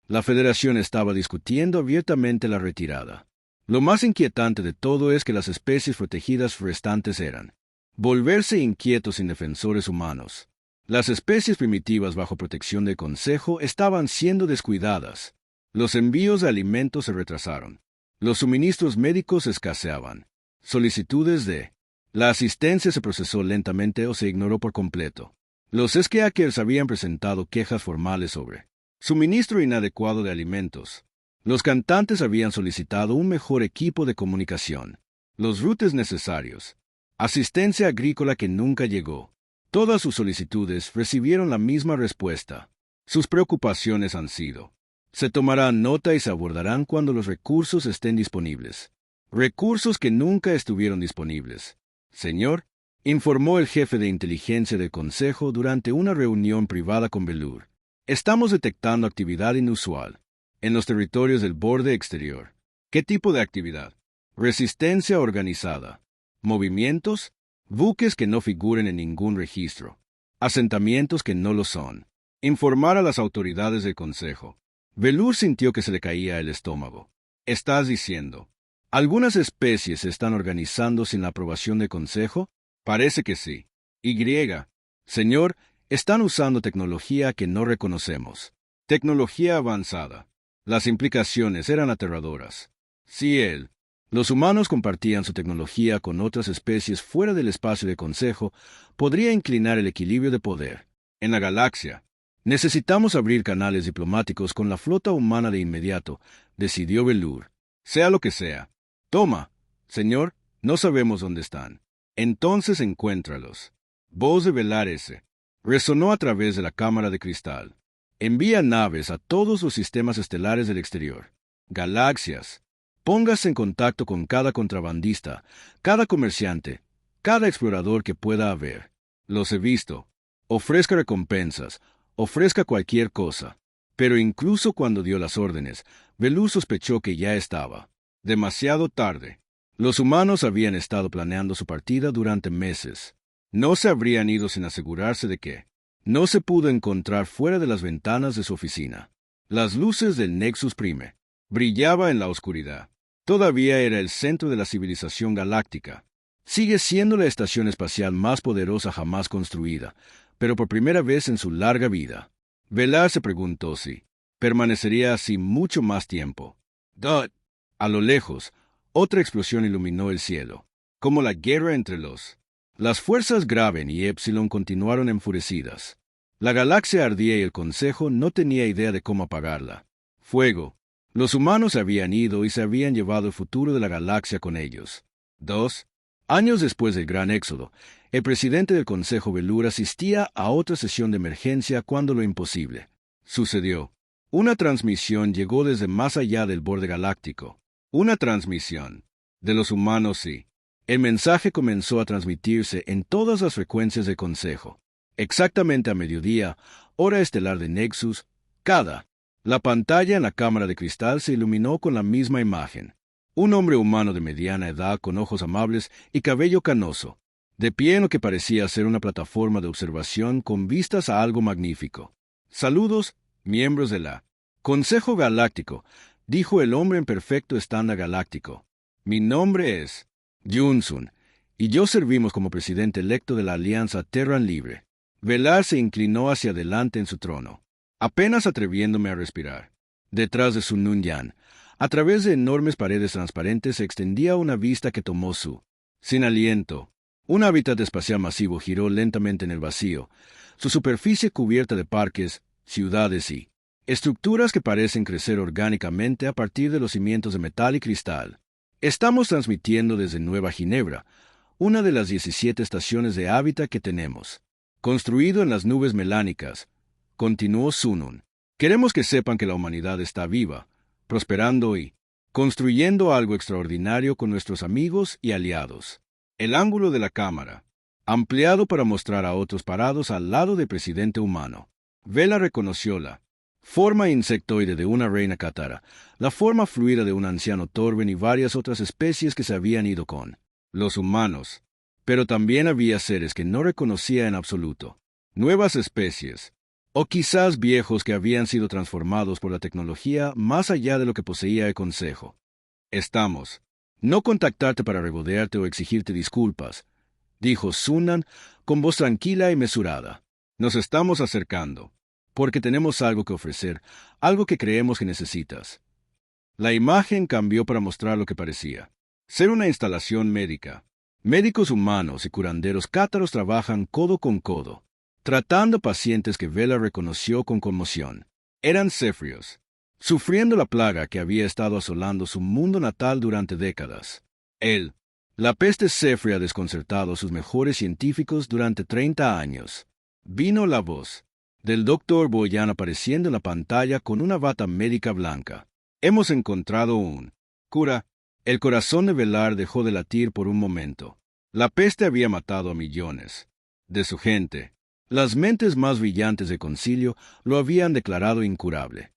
La Federación estaba discutiendo abiertamente la retirada. Lo más inquietante de todo es que las especies protegidas restantes eran volverse inquietos indefensores humanos. Las especies primitivas bajo protección del Consejo estaban siendo descuidadas. Los envíos de alimentos se retrasaron. Los suministros médicos escaseaban. Solicitudes de la asistencia se procesó lentamente o se ignoró por completo. Los Skeakers habían presentado quejas formales sobre suministro inadecuado de alimentos. Los cantantes habían solicitado un mejor equipo de comunicación. Los rutes necesarios. Asistencia agrícola que nunca llegó. Todas sus solicitudes recibieron la misma respuesta. Sus preocupaciones han sido: se tomarán nota y se abordarán cuando los recursos estén disponibles. Recursos que nunca estuvieron disponibles. Señor, informó el jefe de inteligencia del Consejo durante una reunión privada con Velour. Estamos detectando actividad inusual en los territorios del borde exterior. ¿Qué tipo de actividad? Resistencia organizada. Movimientos. Buques que no figuren en ningún registro. Asentamientos que no lo son. Informar a las autoridades del Consejo. Velour sintió que se le caía el estómago. ¿Estás diciendo algunas especies se están organizando sin la aprobación del Consejo? Parece que sí. Señor, están usando tecnología que no reconocemos. Tecnología avanzada. Las implicaciones eran aterradoras. Si los humanos compartían su tecnología con otras especies fuera del espacio del Consejo, podría inclinar el equilibrio de poder en la galaxia. Necesitamos abrir canales diplomáticos con la flota humana de inmediato, decidió Velour. Sea lo que sea. Toma, señor, no sabemos dónde están. Entonces encuéntralos. Voz de Velar S. resonó a través de la cámara de cristal. Envía naves a todos los sistemas estelares del exterior. Galaxias. Póngase en contacto con cada contrabandista, cada comerciante, cada explorador que pueda haber. Los he visto. Ofrezca recompensas, ofrezca cualquier cosa. Pero incluso cuando dio las órdenes, Velour sospechó que ya estaba demasiado tarde. Los humanos habían estado planeando su partida durante meses. No se habrían ido sin asegurarse de que no se pudo encontrar fuera de las ventanas de su oficina. Las luces del Nexus Prime brillaba en la oscuridad. Todavía era el centro de la civilización galáctica. Sigue siendo la estación espacial más poderosa jamás construida, pero por primera vez en su larga vida. Velar se preguntó si permanecería así mucho más tiempo. ¡Dot! A lo lejos, otra explosión iluminó el cielo, como la guerra entre las fuerzas Graven y Epsilon continuaron enfurecidas. La galaxia ardía y el Consejo no tenía idea de cómo apagarla. Fuego. Los humanos se habían ido y se habían llevado el futuro de la galaxia con ellos. 2 años después del Gran Éxodo, el presidente del Consejo Velour asistía a otra sesión de emergencia cuando lo imposible sucedió. Una transmisión llegó desde más allá del borde galáctico. Una transmisión. De los humanos sí. El mensaje comenzó a transmitirse en todas las frecuencias del Consejo. Exactamente a mediodía, hora estelar de Nexus, cada. La pantalla en la cámara de cristal se iluminó con la misma imagen. Un hombre humano de mediana edad con ojos amables y cabello canoso, de pie en lo que parecía ser una plataforma de observación con vistas a algo magnífico. Saludos, miembros de la Consejo Galáctico, dijo el hombre en perfecto estándar galáctico. Mi nombre es Junsun, y yo servimos como presidente electo de la Alianza Terran Libre. Velar se inclinó hacia adelante en su trono, apenas atreviéndome a respirar. Detrás de su Nunyan, a través de enormes paredes transparentes, se extendía una vista que tomó sin aliento. Un hábitat espacial masivo giró lentamente en el vacío, su superficie cubierta de parques, ciudades y estructuras que parecen crecer orgánicamente a partir de los cimientos de metal y cristal. Estamos transmitiendo desde Nueva Ginebra, una de las 17 estaciones de hábitat que tenemos. Construido en las nubes melánicas, continuó Sunun. Queremos que sepan que la humanidad está viva, prosperando y construyendo algo extraordinario con nuestros amigos y aliados. El ángulo de la cámara, ampliado para mostrar a otros parados al lado del presidente humano. Vela reconoció la forma insectoide de una reina cátara, la forma fluida de un anciano torben y varias otras especies que se habían ido con los humanos. Pero también había seres que no reconocía en absoluto. Nuevas especies, o quizás viejos que habían sido transformados por la tecnología más allá de lo que poseía el Consejo. Estamos. No contactarte para regodearte o exigirte disculpas, dijo Sunan con voz tranquila y mesurada. Nos estamos acercando, porque tenemos algo que ofrecer, algo que creemos que necesitas. La imagen cambió para mostrar lo que parecía ser una instalación médica. Médicos humanos y curanderos cátaros trabajan codo con codo, tratando pacientes que Vela reconoció con conmoción. Eran cefrios, sufriendo la plaga que había estado asolando su mundo natal durante décadas. La peste cefria ha desconcertado a sus mejores científicos durante 30 años. Vino la voz del doctor Boyan apareciendo en la pantalla con una bata médica blanca. Hemos encontrado un cura. El corazón de Velar dejó de latir por un momento. La peste había matado a millones de su gente. Las mentes más brillantes del concilio lo habían declarado incurable.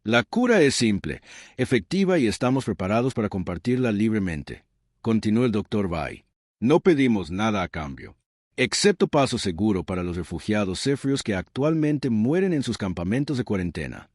La cura es simple, efectiva y estamos preparados para compartirla libremente, continuó el doctor Bai. No pedimos nada a cambio, excepto paso seguro para los refugiados cefrios que actualmente mueren en sus campamentos de cuarentena.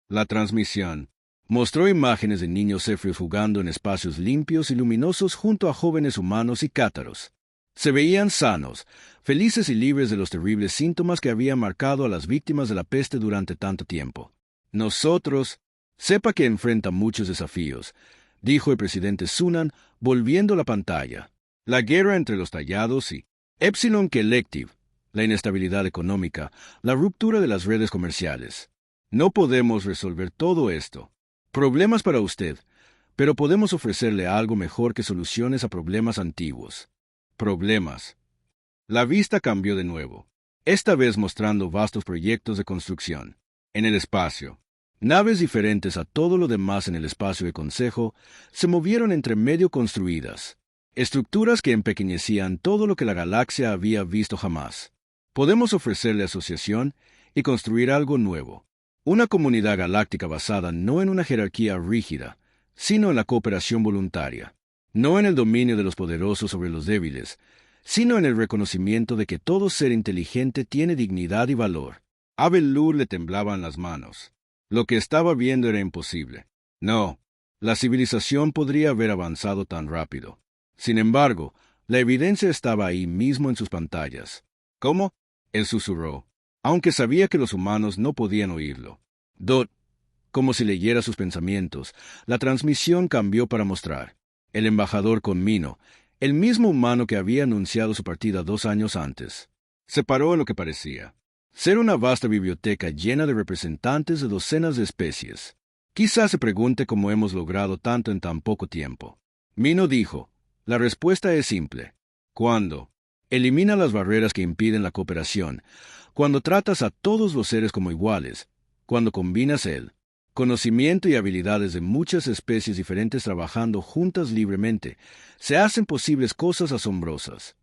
La transmisión mostró imágenes de niños cefrios jugando en espacios limpios y luminosos junto a jóvenes humanos y cátaros. Se veían sanos, felices y libres de los terribles síntomas que habían marcado a las víctimas de la peste durante tanto tiempo. Nosotros, sepa que enfrenta muchos desafíos, dijo el presidente Sunan, volviendo la pantalla. La guerra entre los tallados y Epsilon Collective, la inestabilidad económica, la ruptura de las redes comerciales. No podemos resolver todo esto. Problemas para usted, pero podemos ofrecerle algo mejor que soluciones a problemas antiguos. Problemas. La vista cambió de nuevo, esta vez mostrando vastos proyectos de construcción. En el espacio, naves diferentes a todo lo demás en el espacio de Consejo se movieron entre medio construidas, estructuras que empequeñecían todo lo que la galaxia había visto jamás. Podemos ofrecerle asociación y construir algo nuevo. Una comunidad galáctica basada no en una jerarquía rígida, sino en la cooperación voluntaria. No en el dominio de los poderosos sobre los débiles, sino en el reconocimiento de que todo ser inteligente tiene dignidad y valor. A Bel-Nur le temblaban las manos. Lo que estaba viendo era imposible. No, la civilización podría haber avanzado tan rápido. Sin embargo, la evidencia estaba ahí mismo en sus pantallas. ¿Cómo? Él susurró, aunque sabía que los humanos no podían oírlo. Como si leyera sus pensamientos, la transmisión cambió para mostrar. El embajador Conmino, el mismo humano que había anunciado su partida 2 años antes, se paró en lo que parecía ser una vasta biblioteca llena de representantes de docenas de especies. Quizás se pregunte cómo hemos logrado tanto en tan poco tiempo. Mino dijo, la respuesta es simple. Cuando elimina las barreras que impiden la cooperación, cuando tratas a todos los seres como iguales, cuando combinas conocimiento y habilidades de muchas especies diferentes trabajando juntas libremente, se hacen posibles cosas asombrosas.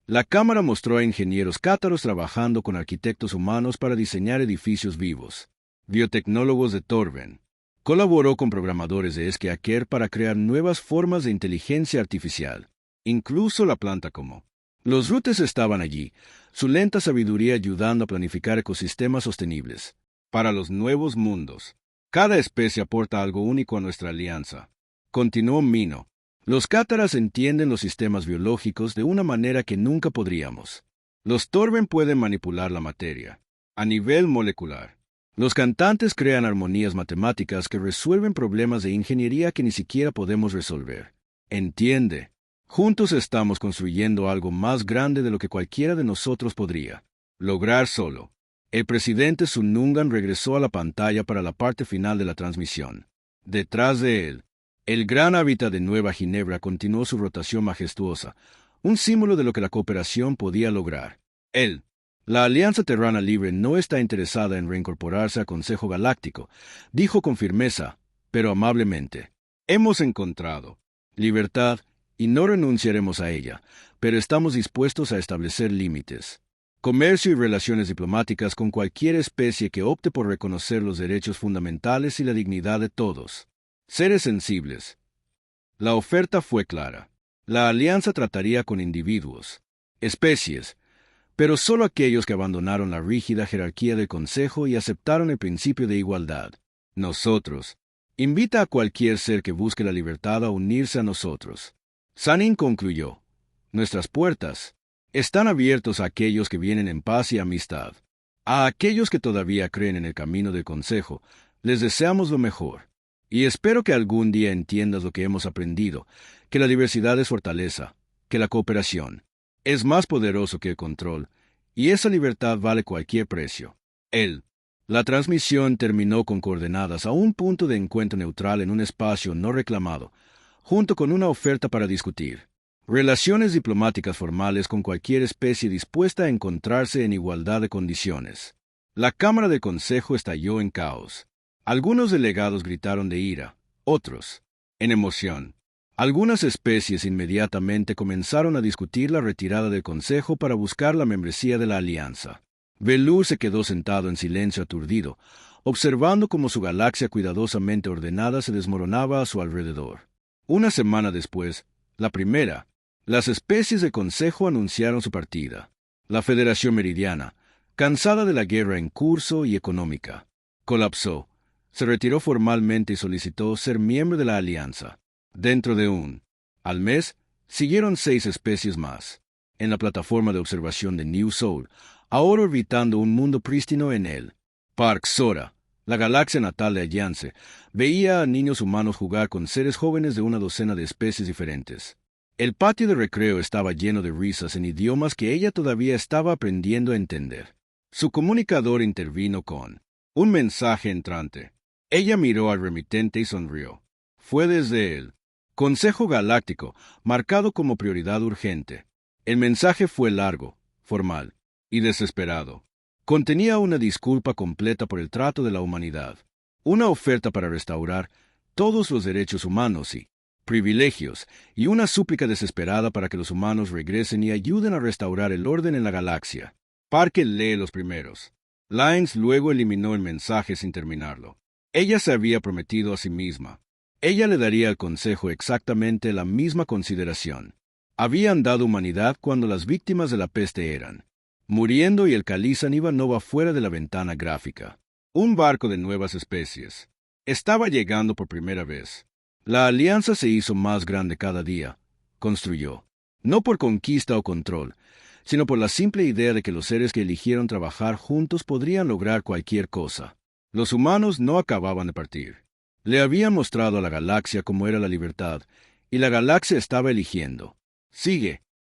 La cámara mostró a ingenieros cátaros trabajando con arquitectos humanos para diseñar edificios vivos. Biotecnólogos de Torben. Colaboró con programadores de Esquiaquer para crear nuevas formas de inteligencia artificial. Incluso la planta como. Los rutes estaban allí, su lenta sabiduría ayudando a planificar ecosistemas sostenibles. Para los nuevos mundos. Cada especie aporta algo único a nuestra alianza. Continuó Mino. Los cátaras entienden los sistemas biológicos de una manera que nunca podríamos. Los Torben pueden manipular la materia. A nivel molecular. Los cantantes crean armonías matemáticas que resuelven problemas de ingeniería que ni siquiera podemos resolver. Entiende. Juntos estamos construyendo algo más grande de lo que cualquiera de nosotros podría lograr solo. El presidente Sunungan regresó a la pantalla para la parte final de la transmisión. Detrás de él, el gran hábitat de Nueva Ginebra continuó su rotación majestuosa, un símbolo de lo que la cooperación podía lograr. La Alianza Terrana Libre no está interesada en reincorporarse al Consejo Galáctico, dijo con firmeza, pero amablemente. Hemos encontrado libertad y no renunciaremos a ella, pero estamos dispuestos a establecer límites. Comercio y relaciones diplomáticas con cualquier especie que opte por reconocer los derechos fundamentales y la dignidad de todos. Seres sensibles. La oferta fue clara. La alianza trataría con individuos, especies, pero solo aquellos que abandonaron la rígida jerarquía del Consejo y aceptaron el principio de igualdad. Nosotros. Invita a cualquier ser que busque la libertad a unirse a nosotros. Sanin concluyó. Nuestras puertas están abiertos a aquellos que vienen en paz y amistad. A aquellos que todavía creen en el camino del Consejo, les deseamos lo mejor. Y espero que algún día entiendas lo que hemos aprendido, que la diversidad es fortaleza, que la cooperación es más poderoso que el control, y esa libertad vale cualquier precio. La transmisión terminó con coordenadas a un punto de encuentro neutral en un espacio no reclamado, junto con una oferta para discutir relaciones diplomáticas formales con cualquier especie dispuesta a encontrarse en igualdad de condiciones. La Cámara del Consejo estalló en caos. Algunos delegados gritaron de ira, otros, en emoción. Algunas especies inmediatamente comenzaron a discutir la retirada del Consejo para buscar la membresía de la Alianza. Velur se quedó sentado en silencio aturdido, observando cómo su galaxia cuidadosamente ordenada se desmoronaba a su alrededor. Una semana después, las especies del Consejo anunciaron su partida. La Federación Meridiana, cansada de la guerra en curso y económica, colapsó. Se retiró formalmente y solicitó ser miembro de la Alianza. Dentro de al mes, siguieron 6 especies más. En la plataforma de observación de New Sol, ahora orbitando un mundo prístino en él. Park Sora, la galaxia natal de Ayance, veía a niños humanos jugar con seres jóvenes de una docena de especies diferentes. El patio de recreo estaba lleno de risas en idiomas que ella todavía estaba aprendiendo a entender. Su comunicador intervino con un mensaje entrante. Ella miró al remitente y sonrió. Fue desde el Consejo Galáctico, marcado como prioridad urgente. El mensaje fue largo, formal y desesperado. Contenía una disculpa completa por el trato de la humanidad, una oferta para restaurar todos los derechos humanos y privilegios, y una súplica desesperada para que los humanos regresen y ayuden a restaurar el orden en la galaxia. Parker lee los primeros. Lines luego eliminó el mensaje sin terminarlo. Ella se había prometido a sí misma. Ella le daría al Consejo exactamente la misma consideración. Habían dado humanidad cuando las víctimas de la peste eran muriendo y el Calizan iba nova fuera de la ventana gráfica. Un barco de nuevas especies estaba llegando por primera vez. La alianza se hizo más grande cada día. Construyó. No por conquista o control, sino por la simple idea de que los seres que eligieron trabajar juntos podrían lograr cualquier cosa. Los humanos no acababan de partir. Le habían mostrado a la galaxia cómo era la libertad, y la galaxia estaba eligiendo. Sigue.